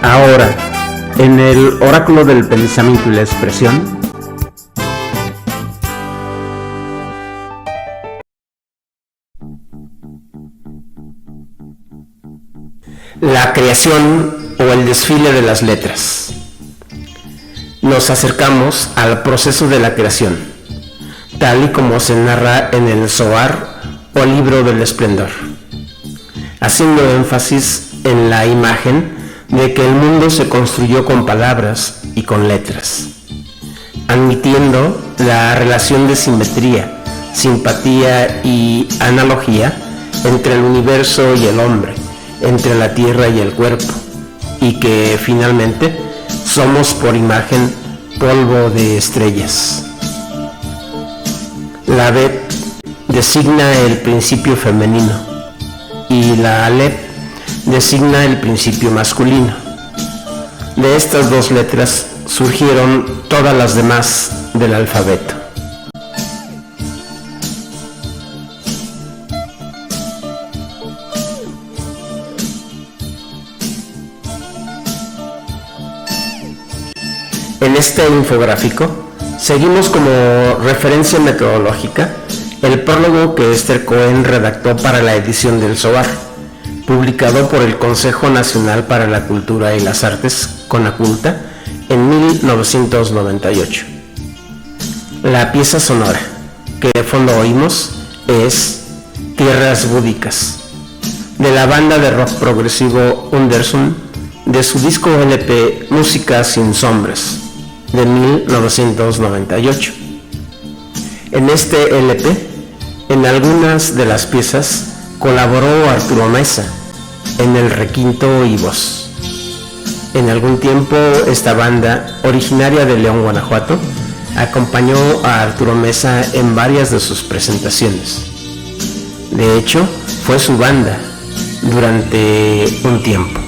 Ahora, en el oráculo del pensamiento y la expresión, la creación o el desfile de las letras. Nos acercamos al proceso de la creación, tal y como se narra en el Zohar o libro del esplendor, haciendo énfasis en la imagen de que el mundo se construyó con palabras y con letras, admitiendo la relación de simetría, simpatía y analogía entre el universo y el hombre, entre la tierra y el cuerpo, y que finalmente somos por imagen polvo de estrellas. La Bet designa el principio femenino y la Aleph designa el principio masculino. De estas dos letras surgieron todas las demás del alfabeto. En este infográfico seguimos como referencia metodológica el prólogo que Esther Cohen redactó para la edición del Zohar, publicado por el Consejo Nacional para la Cultura y las Artes, CONACULTA, en 1998. La pieza sonora que de fondo oímos es Tierras Búdicas, de la banda de rock progresivo Undersun, de su disco LP Música sin Sombras, de 1998. En este LP, en algunas de las piezas, colaboró Arturo Mesa en el requinto y voz. En algún tiempo esta banda, originaria de León, Guanajuato, acompañó a Arturo Mesa en varias de sus presentaciones. De hecho, fue su banda durante un tiempo.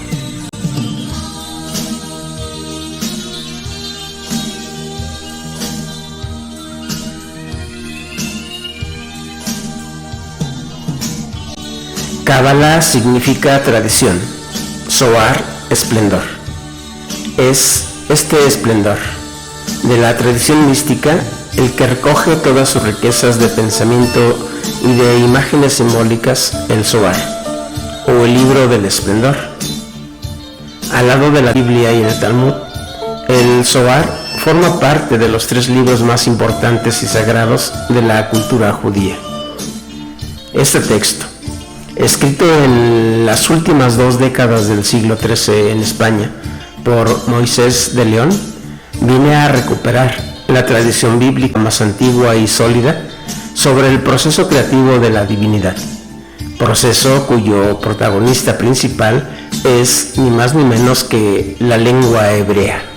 Kabbalah significa tradición, Zohar, esplendor. Es este esplendor de la tradición mística el que recoge todas sus riquezas de pensamiento y de imágenes simbólicas, el Zohar, o el libro del esplendor. Al lado de la Biblia y el Talmud, el Zohar forma parte de los 3 libros más importantes y sagrados de la cultura judía. Este texto, escrito en las últimas 2 décadas del siglo XIII en España por Moisés de León, viene a recuperar la tradición bíblica más antigua y sólida sobre el proceso creativo de la divinidad, proceso cuyo protagonista principal es ni más ni menos que la lengua hebrea.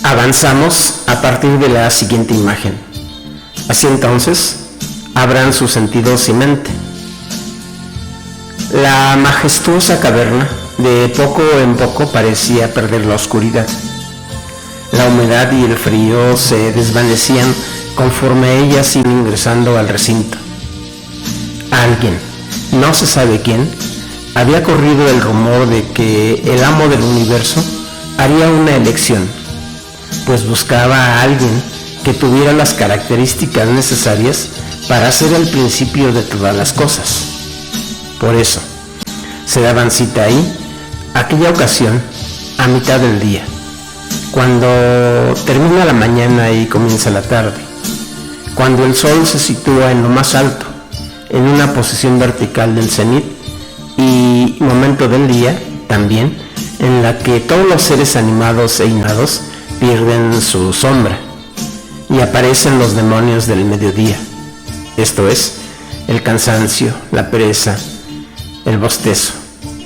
Avanzamos a partir de la siguiente imagen. Así entonces, abran sus sentidos y mente. La majestuosa caverna de poco en poco parecía perder la oscuridad. La humedad y el frío se desvanecían conforme ellas iban ingresando al recinto. Alguien, no se sabe quién, había corrido el rumor de que el amo del universo haría una elección, pues buscaba a alguien que tuviera las características necesarias para ser el principio de todas las cosas. Por eso, se daban cita ahí, aquella ocasión, a mitad del día, cuando termina la mañana y comienza la tarde, cuando el sol se sitúa en lo más alto, en una posición vertical del cenit, y momento del día, también, en la que todos los seres animados e inanimados pierden su sombra y aparecen los demonios del mediodía, esto es, el cansancio, la pereza, el bostezo,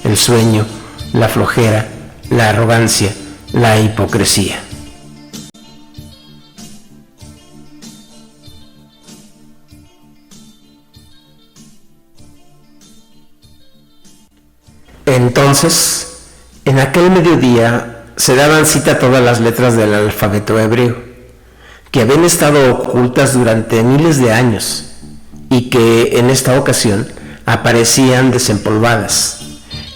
el sueño, la flojera, la arrogancia, la hipocresía. Entonces, en aquel mediodía se daban cita todas las letras del alfabeto hebreo, que habían estado ocultas durante miles de años y que en esta ocasión aparecían desempolvadas,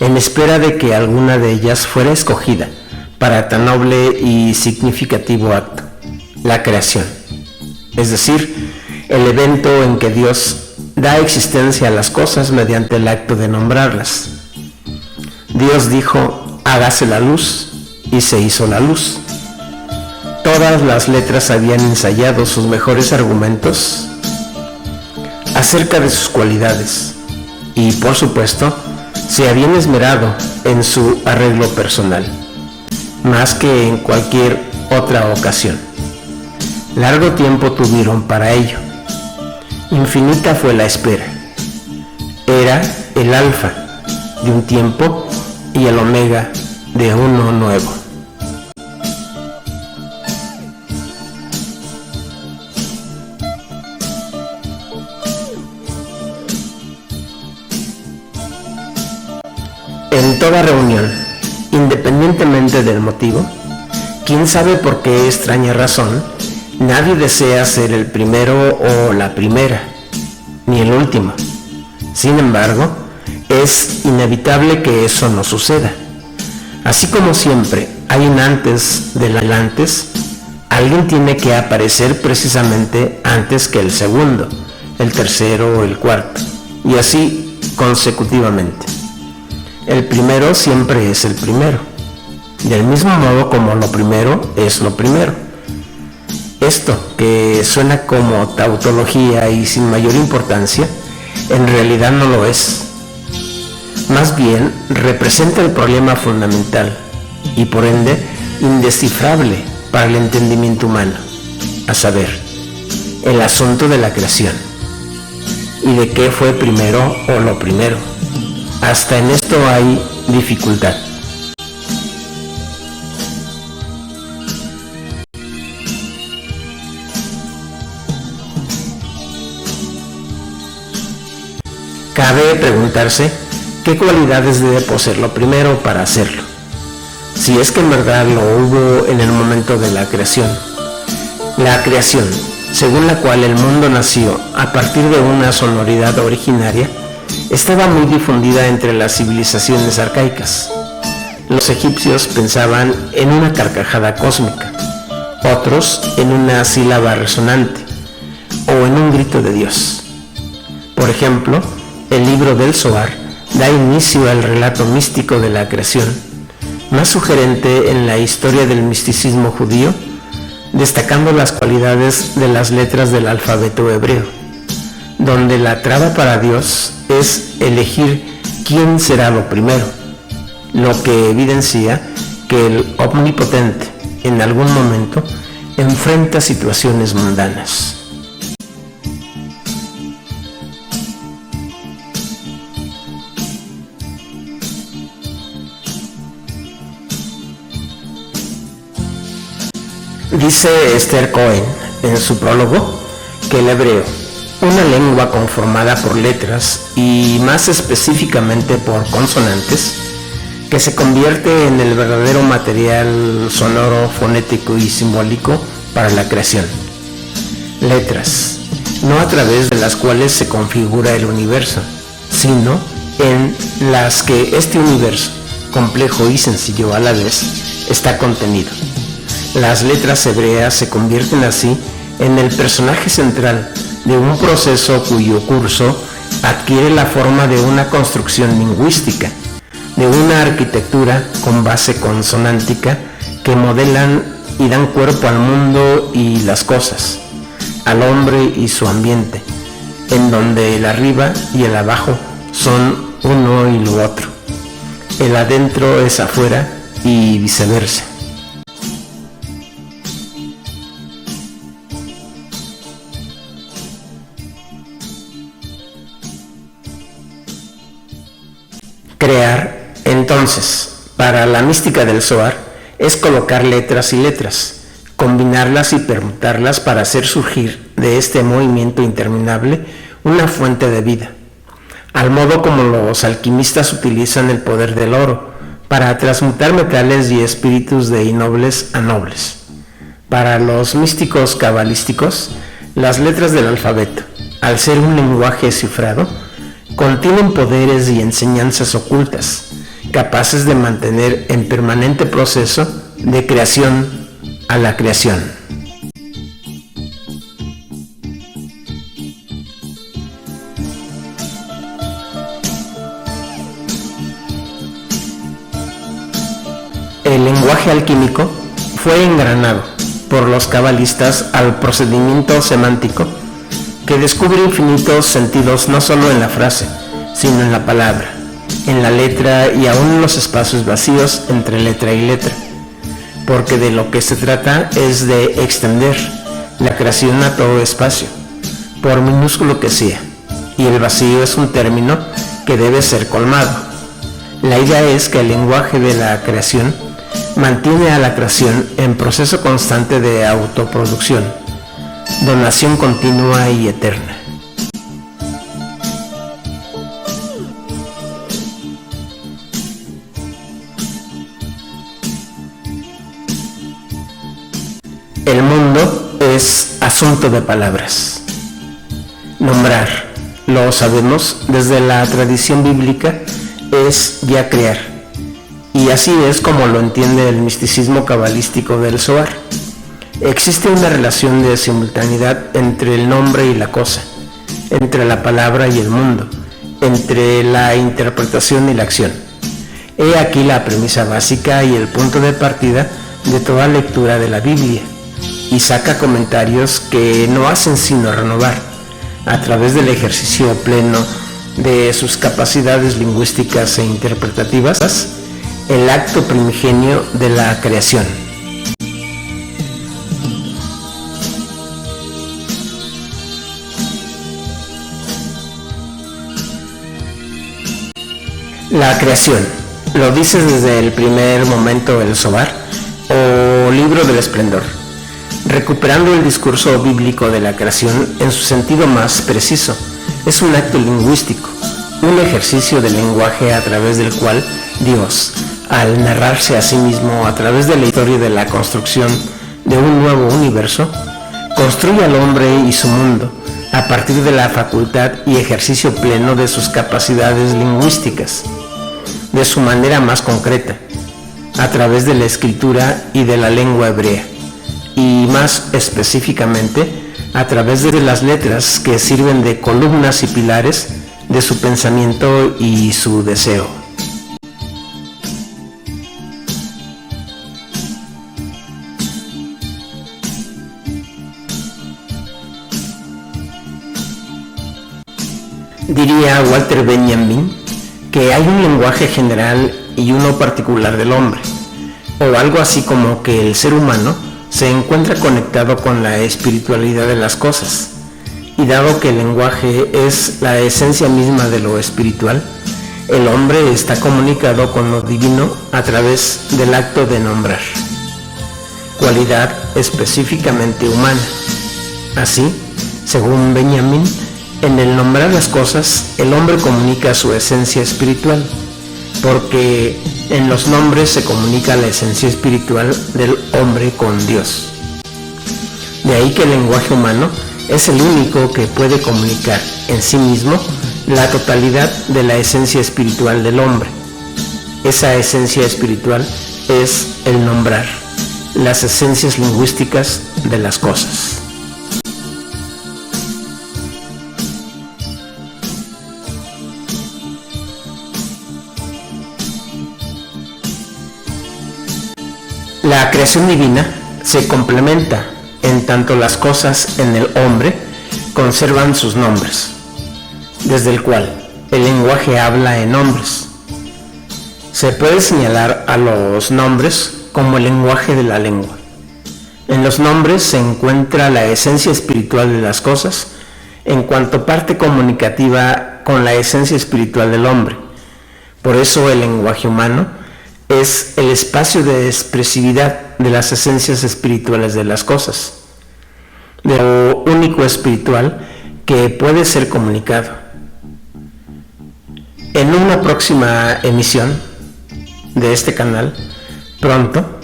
en espera de que alguna de ellas fuera escogida para tan noble y significativo acto, la creación, es decir, el evento en que Dios da existencia a las cosas mediante el acto de nombrarlas. Dios dijo: hágase la luz, y se hizo la luz. Todas las letras habían ensayado sus mejores argumentos acerca de sus cualidades y, por supuesto, se habían esmerado en su arreglo personal, más que en cualquier otra ocasión. Largo tiempo tuvieron para ello. Infinita fue la espera. Era el alfa de un tiempo y el omega de uno nuevo. En toda reunión, independientemente del motivo, quién sabe por qué extraña razón, nadie desea ser el primero o la primera, ni el último. Sin embargo, es inevitable que eso no suceda. Así como siempre hay un antes del antes, alguien tiene que aparecer precisamente antes que el segundo, el tercero o el cuarto, y así consecutivamente. El primero siempre es el primero, del mismo modo como lo primero es lo primero. Esto, que suena como tautología y sin mayor importancia, en realidad no lo es. Más bien representa el problema fundamental y por ende indescifrable para el entendimiento humano, a saber, el asunto de la creación y de qué fue primero o lo primero. Hasta en esto hay dificultad. Cabe preguntarse qué cualidades debe poseer lo primero para hacerlo, si es que en verdad lo hubo en el momento de la creación. La creación, según la cual el mundo nació a partir de una sonoridad originaria, estaba muy difundida entre las civilizaciones arcaicas. Los egipcios pensaban en una carcajada cósmica, otros en una sílaba resonante o en un grito de Dios. Por ejemplo, el libro del Zohar da inicio al relato místico de la creación, más sugerente en la historia del misticismo judío, destacando las cualidades de las letras del alfabeto hebreo, donde la traba para Dios es elegir quién será lo primero, lo que evidencia que el Omnipotente en algún momento enfrenta situaciones mundanas. Dice Esther Cohen en su prólogo que el hebreo, una lengua conformada por letras y más específicamente por consonantes, que se convierte en el verdadero material sonoro, fonético y simbólico para la creación. Letras, no a través de las cuales se configura el universo, sino en las que este universo, complejo y sencillo a la vez, está contenido. Las letras hebreas se convierten así en el personaje central de un proceso cuyo curso adquiere la forma de una construcción lingüística, de una arquitectura con base consonántica que modelan y dan cuerpo al mundo y las cosas, al hombre y su ambiente, en donde el arriba y el abajo son uno y lo otro, el adentro es afuera y viceversa. Crear, entonces, para la mística del Zohar, es colocar letras y letras, combinarlas y permutarlas para hacer surgir de este movimiento interminable una fuente de vida, al modo como los alquimistas utilizan el poder del oro para transmutar metales y espíritus de innobles a nobles, Para los místicos cabalísticos, las letras del alfabeto, al ser un lenguaje cifrado, contienen poderes y enseñanzas ocultas, capaces de mantener en permanente proceso de creación a la creación. El lenguaje alquímico fue engranado por los cabalistas al procedimiento semántico que descubre infinitos sentidos no solo en la frase, sino en la palabra, en la letra y aún en los espacios vacíos entre letra y letra, porque de lo que se trata es de extender la creación a todo espacio, por minúsculo que sea, y el vacío es un término que debe ser colmado. La idea es que el lenguaje de la creación mantiene a la creación en proceso constante de autoproducción, donación continua y eterna. El mundo es asunto de palabras. Nombrar, lo sabemos desde la tradición bíblica, es ya crear. Y así es como lo entiende el misticismo cabalístico del Zohar. Existe una relación de simultaneidad entre el nombre y la cosa, entre la palabra y el mundo, entre la interpretación y la acción. He aquí la premisa básica y el punto de partida de toda lectura de la Biblia, y saca comentarios que no hacen sino renovar, a través del ejercicio pleno de sus capacidades lingüísticas e interpretativas, el acto primigenio de la creación. La creación, lo dice desde el primer momento el Zohar o Libro del Esplendor, recuperando el discurso bíblico de la creación en su sentido más preciso. Es un acto lingüístico, un ejercicio del lenguaje a través del cual Dios, al narrarse a sí mismo a través de la historia de la construcción de un nuevo universo, construye al hombre y su mundo a partir de la facultad y ejercicio pleno de sus capacidades lingüísticas, de su manera más concreta, a través de la escritura y de la lengua hebrea, y más específicamente a través de las letras que sirven de columnas y pilares de su pensamiento y su deseo. Diría Walter Benjamin que hay un lenguaje general y uno particular del hombre, o algo así como que el ser humano se encuentra conectado con la espiritualidad de las cosas, y dado que el lenguaje es la esencia misma de lo espiritual, el hombre está comunicado con lo divino a través del acto de nombrar, cualidad específicamente humana. Así, según Benjamin, en el nombrar las cosas, el hombre comunica su esencia espiritual, porque en los nombres se comunica la esencia espiritual del hombre con Dios. De ahí que el lenguaje humano es el único que puede comunicar en sí mismo la totalidad de la esencia espiritual del hombre. Esa esencia espiritual es el nombrar, las esencias lingüísticas de las cosas. La creación divina se complementa en tanto las cosas en el hombre conservan sus nombres, desde el cual el lenguaje habla en nombres. Se puede señalar a los nombres como el lenguaje de la lengua. En los nombres se encuentra la esencia espiritual de las cosas en cuanto parte comunicativa con la esencia espiritual del hombre. Por eso el lenguaje humano es el espacio de expresividad de las esencias espirituales de las cosas, de lo único espiritual que puede ser comunicado. En una próxima emisión de este canal, pronto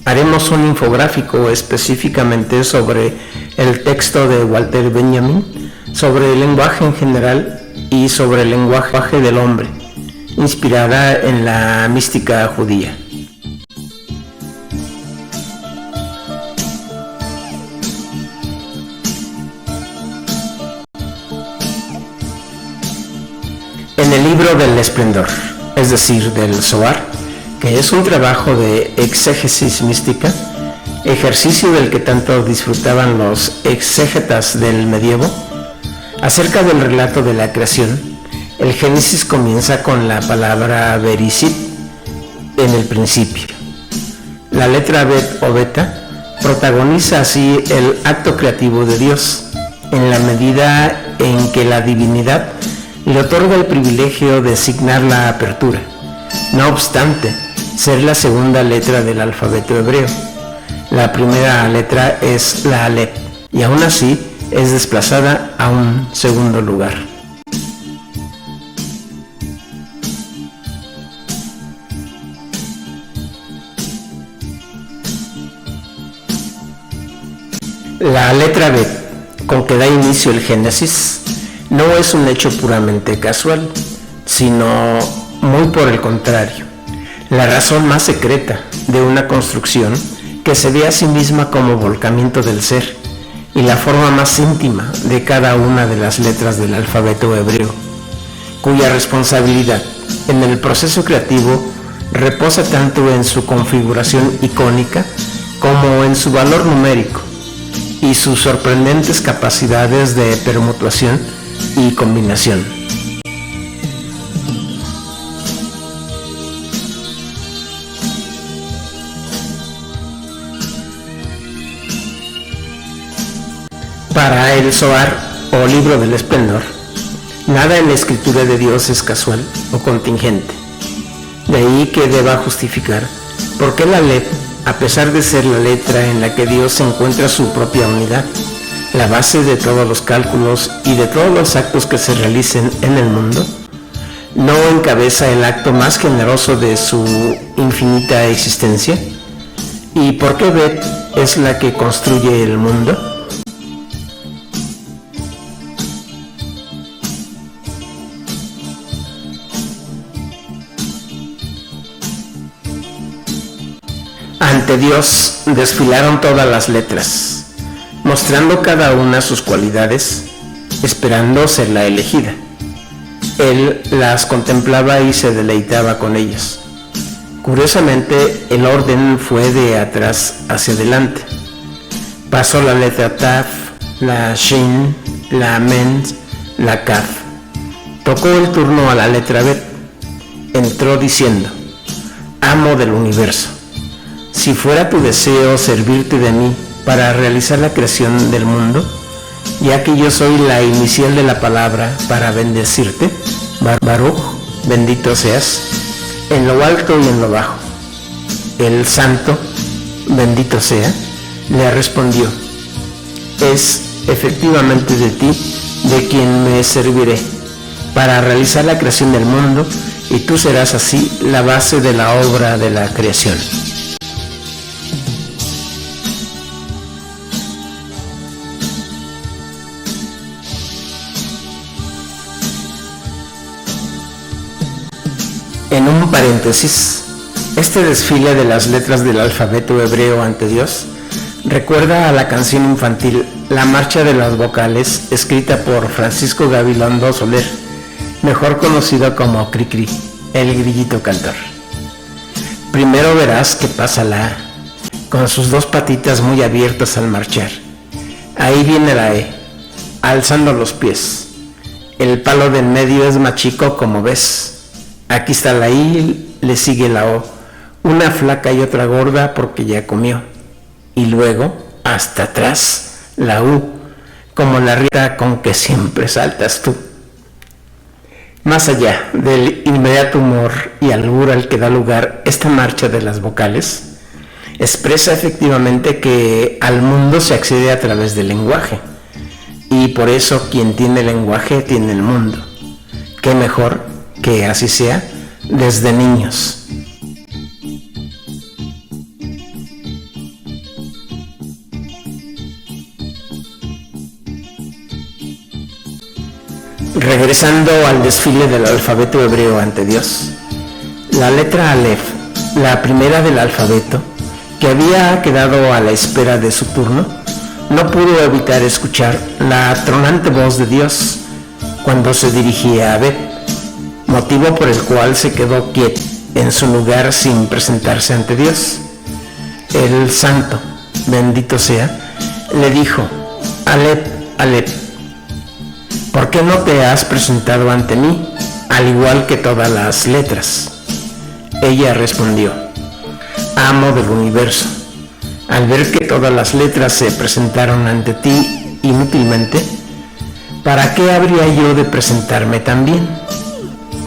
haremos un infográfico específicamente sobre el texto de Walter Benjamin, sobre el lenguaje en general y sobre el lenguaje del hombre, inspirada en la mística judía. En el libro del Esplendor, es decir, del Zohar, que es un trabajo de exégesis mística, ejercicio del que tanto disfrutaban los exégetas del medievo, acerca del relato de la creación, el Génesis comienza con la palabra Bereshit, en el principio. La letra Bet o Beta protagoniza así el acto creativo de Dios, en la medida en que la divinidad le otorga el privilegio de signar la apertura, no obstante ser la segunda letra del alfabeto hebreo. La primera letra es la Aleph, y aún así es desplazada a un segundo lugar. La letra Bet, con que da inicio el Génesis, no es un hecho puramente casual, sino muy por el contrario, la razón más secreta de una construcción que se ve a sí misma como volcamiento del ser y la forma más íntima de cada una de las letras del alfabeto hebreo, cuya responsabilidad en el proceso creativo reposa tanto en su configuración icónica como en su valor numérico y sus sorprendentes capacidades de permutación y combinación. Para el Zohar o libro del Esplendor, nada en la escritura de Dios es casual o contingente. De ahí que deba justificar por qué la Aleph, a pesar de ser la letra en la que Dios encuentra su propia unidad, la base de todos los cálculos y de todos los actos que se realicen en el mundo, no encabeza el acto más generoso de su infinita existencia. ¿Y por qué Bet es la que construye el mundo? Ante Dios desfilaron todas las letras, mostrando cada una sus cualidades, esperando ser la elegida. Él las contemplaba y se deleitaba con ellas. Curiosamente, el orden fue de atrás hacia adelante. Pasó la letra Taf, la Shin, la Men, la Kaf. Tocó el turno a la letra Bet. Entró diciendo: Amo del universo, si fuera tu deseo servirte de mí para realizar la creación del mundo, ya que yo soy la inicial de la palabra para bendecirte, Baruch, bendito seas, en lo alto y en lo bajo. El santo, bendito sea, le respondió: es efectivamente de ti de quien me serviré para realizar la creación del mundo, y tú serás así la base de la obra de la creación. En un paréntesis, este desfile de las letras del alfabeto hebreo ante Dios recuerda a la canción infantil La Marcha de las Vocales, escrita por Francisco Gabilondo Soler, mejor conocido como Cricri, el grillito cantor. Primero verás que pasa la A, con sus dos patitas muy abiertas al marchar. Ahí viene la E, alzando los pies. El palo del medio es más chico, como ves. Aquí está la I, le sigue la O, una flaca y otra gorda porque ya comió. Y luego, hasta atrás, la U, como la rita con que siempre saltas tú. Más allá del inmediato humor y albur al que da lugar esta marcha de las vocales, expresa efectivamente que al mundo se accede a través del lenguaje. Y por eso quien tiene lenguaje tiene el mundo. ¿Qué mejor que así sea desde niños? Regresando al desfile del alfabeto hebreo ante Dios, la letra Aleph, la primera del alfabeto, que había quedado a la espera de su turno, no pudo evitar escuchar la tronante voz de Dios cuando se dirigía a Bet, motivo por el cual se quedó quieto en su lugar sin presentarse ante Dios. El santo, bendito sea, le dijo: Aleph, Aleph, ¿por qué no te has presentado ante mí, al igual que todas las letras? Ella respondió: Amo del universo, al ver que todas las letras se presentaron ante ti inútilmente, ¿para qué habría yo de presentarme también?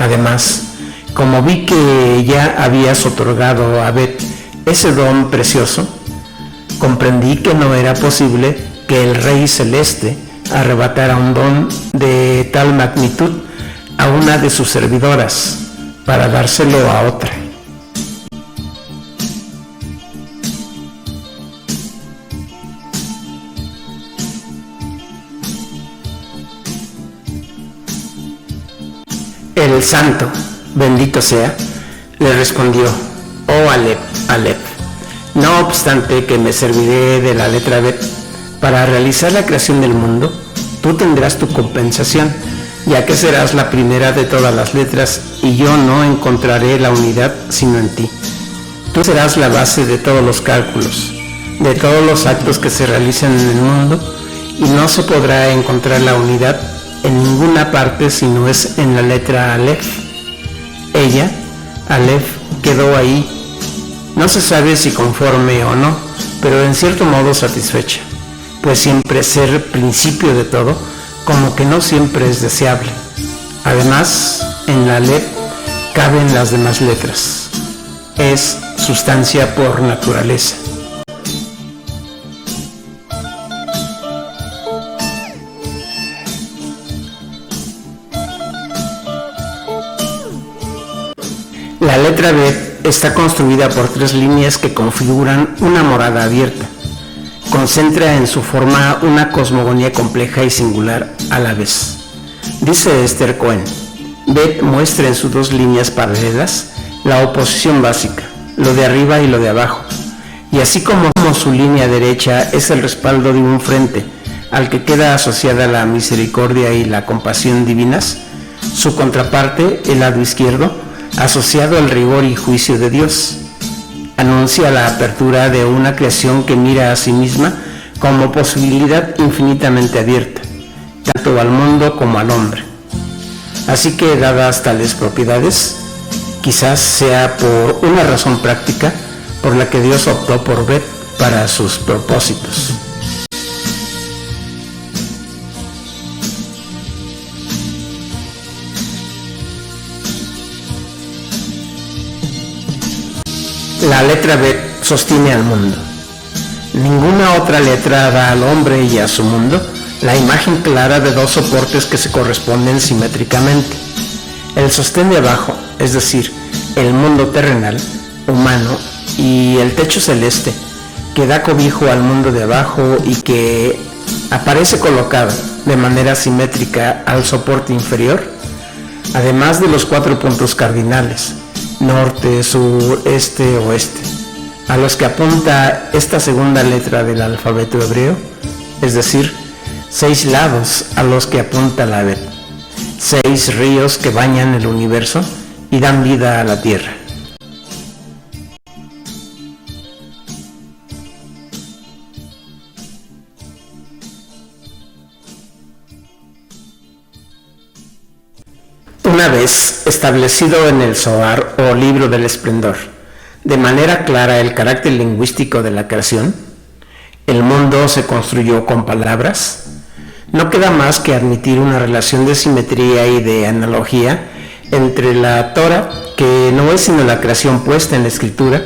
Además, como vi que ya habías otorgado a Bet ese don precioso, comprendí que no era posible que el Rey Celeste arrebatara un don de tal magnitud a una de sus servidoras para dárselo a otra. El santo, bendito sea, le respondió: Oh Aleph, Aleph, no obstante que me serviré de la letra Bet para realizar la creación del mundo, tú tendrás tu compensación, ya que serás la primera de todas las letras y yo no encontraré la unidad sino en ti. Tú serás la base de todos los cálculos, de todos los actos que se realizan en el mundo, y no se podrá encontrar la unidad en ninguna parte si no es en la letra Aleph. Ella, Aleph, quedó ahí, no se sabe si conforme o no, pero en cierto modo satisfecha, pues siempre ser principio de todo, como que no siempre es deseable. Además, en la Aleph caben las demás letras. Es sustancia por naturaleza. La letra B está construida por 3 líneas que configuran una morada abierta. Concentra en su forma una cosmogonía compleja y singular a la vez. Dice Esther Cohen: Bet muestra en sus 2 líneas paralelas la oposición básica, lo de arriba y lo de abajo, y así como su línea derecha es el respaldo de un frente al que queda asociada la misericordia y la compasión divinas, su contraparte, el lado izquierdo, asociado al rigor y juicio de Dios, anuncia la apertura de una creación que mira a sí misma como posibilidad infinitamente abierta, tanto al mundo como al hombre. Así que, dadas tales propiedades, quizás sea por una razón práctica por la que Dios optó por Bet para sus propósitos. La letra Bet sostiene al mundo. Ninguna otra letra da al hombre y a su mundo la imagen clara de 2 soportes que se corresponden simétricamente. El sostén de abajo, es decir, el mundo terrenal, humano, y el techo celeste, que da cobijo al mundo de abajo y que aparece colocado de manera simétrica al soporte inferior, además de los 4 puntos cardinales, norte, sur, este, oeste, a los que apunta esta segunda letra del alfabeto hebreo, es decir, 6 lados a los que apunta la Bet, 6 ríos que bañan el universo y dan vida a la tierra. Una vez establecido en el Zohar o Libro del Esplendor de manera clara el carácter lingüístico de la creación, el mundo se construyó con palabras, no queda más que admitir una relación de simetría y de analogía entre la Torah, que no es sino la creación puesta en la escritura,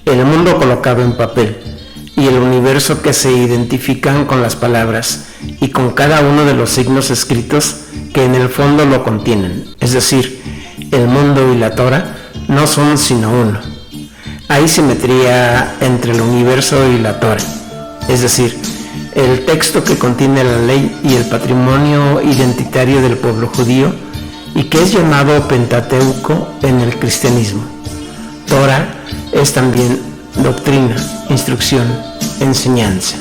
el mundo colocado en papel, y el universo que se identifican con las palabras y con cada uno de los signos escritos que en el fondo lo contienen, es decir, el mundo y la Torah no son sino uno. Hay simetría entre el universo y la Torah, es decir, el texto que contiene la ley y el patrimonio identitario del pueblo judío y que es llamado Pentateuco en el cristianismo. Torah es también doctrina, instrucción, enseñanza.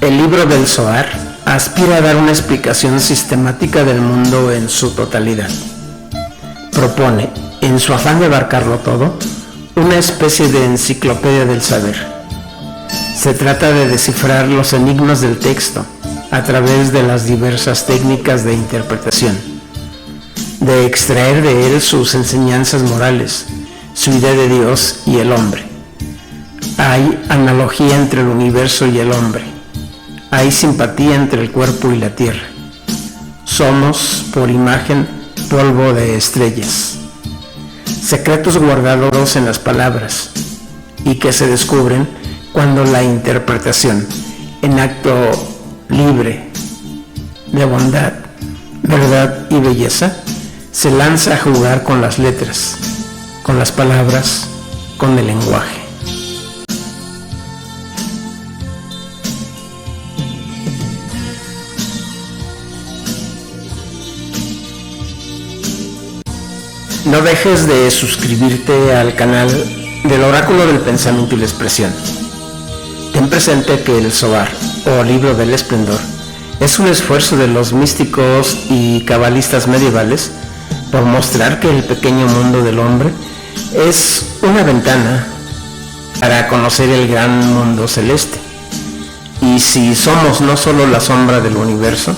El libro del Zohar aspira a dar una explicación sistemática del mundo en su totalidad. Propone, en su afán de abarcarlo todo, una especie de enciclopedia del saber. Se trata de descifrar los enigmas del texto a través de las diversas técnicas de interpretación, de extraer de él sus enseñanzas morales, su idea de Dios y el hombre. Hay analogía entre el universo y el hombre. Hay simpatía entre el cuerpo y la tierra. Somos, por imagen, polvo de estrellas. Secretos guardados en las palabras y que se descubren cuando la interpretación, en acto libre de bondad, verdad y belleza, se lanza a jugar con las letras, con las palabras, con el lenguaje. No dejes de suscribirte al canal del Oráculo del Pensamiento y la Expresión. Ten presente que el Zohar, o Libro del Esplendor, es un esfuerzo de los místicos y cabalistas medievales por mostrar que el pequeño mundo del hombre es una ventana para conocer el gran mundo celeste. Y si somos no solo la sombra del universo,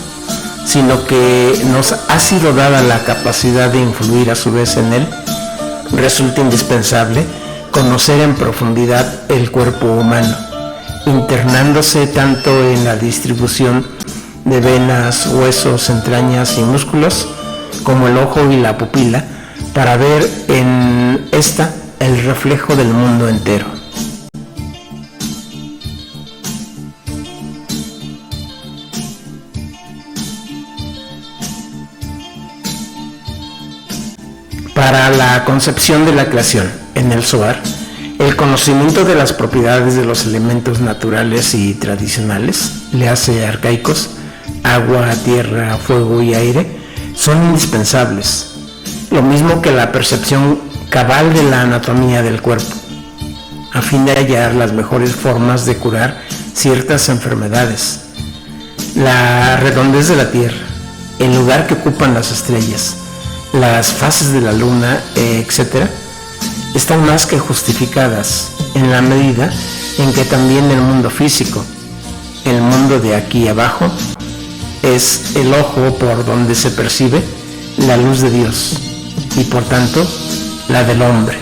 sino que nos ha sido dada la capacidad de influir a su vez en él, resulta indispensable conocer en profundidad el cuerpo humano, internándose tanto en la distribución de venas, huesos, entrañas y músculos, como el ojo y la pupila, para ver en esta el reflejo del mundo entero. Para la concepción de la creación en el Zohar, el conocimiento de las propiedades de los elementos naturales y tradicionales, le hace arcaicos, agua, tierra, fuego y aire, son indispensables, lo mismo que la percepción cabal de la anatomía del cuerpo, a fin de hallar las mejores formas de curar ciertas enfermedades. La redondez de la tierra, el lugar que ocupan las estrellas, las fases de la luna, etc., están más que justificadas en la medida en que también el mundo físico, el mundo de aquí abajo, es el ojo por donde se percibe la luz de Dios y por tanto la del hombre.